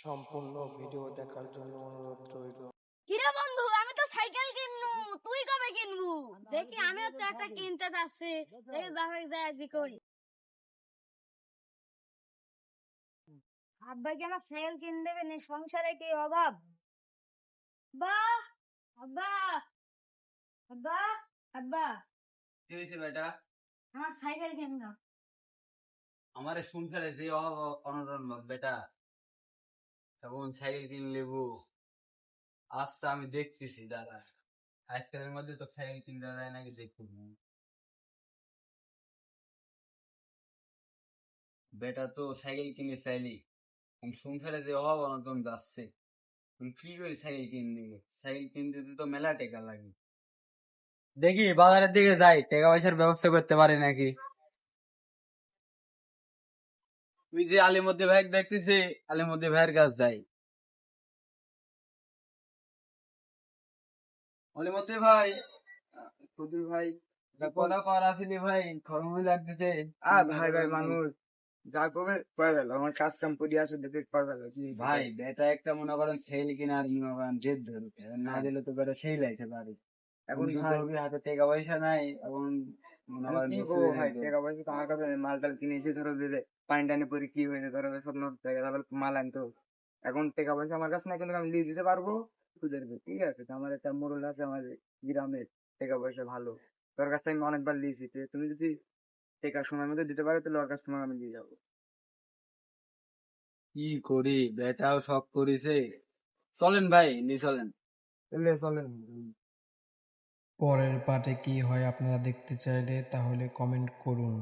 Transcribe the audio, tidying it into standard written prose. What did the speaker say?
সম্পূর্ণ ভিডিও দেখার জন্য অনুরোধ রইল। কিরে বন্ধু, আমি তো সাইকেল কিনবো, তুই কবে কিনবু? দেখি আমি হচ্ছে একটা কিনতে চাচ্ছি, দেখি বাপে যায় আজকে কই। আব্বা কি আমার সাইকেল কিনে দেবে না? সংসারে কি অভাব? আব্বা, আব্বা, আব্বা, আব্বা, কি হয়েছে বেটা? আমার সাইকেল কিনে দাও। আমার সংসারে যে অভাব অনটন বেটা, এখন সাইকেল কিনে লেবু। আচ্ছা আমি দেখতেছি দাদা, আজকালের মধ্যে তো সাইকেল কিনতে দেয় নাকি দেখতেছি। বেটা তো সাইকেল কিনে চাইলি, সংসারে যে অভাব অনটন যাচ্ছে, তুমি কি করে সাইকেল কিনে দিবে? সাইকেল কিনতে তো মেলা টাকা লাগে। দেখি বাজারের দিকে যাই, টাকা পয়সার ব্যবস্থা করতে পারি নাকি। তুই যে আলিমদ্দি ভাই দেখতেছি, আলিমদ্দি ভাইয়ের কাছে যাই। আলিমদ্দি ভাই, কুতুল ভাই, কথা কর আসিনি ভাই, খরমই লাগতেছে। ভাই ভাই মানুষ যা করবে করে গেল, আমার কাজ কাম পড়ে আছে দেখে করে গেল। ভাই বেটা একটা মনে করেন সেল কিনার মনে করেন জেদ ধরবে, না দিলে তো বেটা সেই লাইতে পারে। এখন ভাই হাতে টাকা পয়সা নাই, এখন মনে আমি করেন কি করবো ভাই, টাকা পয়সা তো আমার কাছে নেই। মাল টাল কিনেছি, ধরো দিলে পানি টানি পরে কি হয়েছে, ধরো সব নষ্ট হয়ে গেছে, আবার মাল আনতো। এখন টাকা পয়সা আমার কাছে নাই, কিন্তু আমি দিয়ে দিতে পারবো তোদেরকে, ঠিক আছে? তো আমার একটা মোড়ল আছে আমার গ্রামের, টাকা পয়সা ভালো, তোর কাছ থেকে আমি অনেকবার লিয়েছি। তুমি যদি টাকা সময় মতো দিতে পারো, তাহলে ওর কাছ তোমাকে আমি দিয়ে যাবো। কি করি, বেটাও শখ করেছে। চলেন ভাই, নি চলেন। চলেন। পরের পার্টে কি হয় আপনারা দেখতে চাইলে তাহলে কমেন্ট করুন।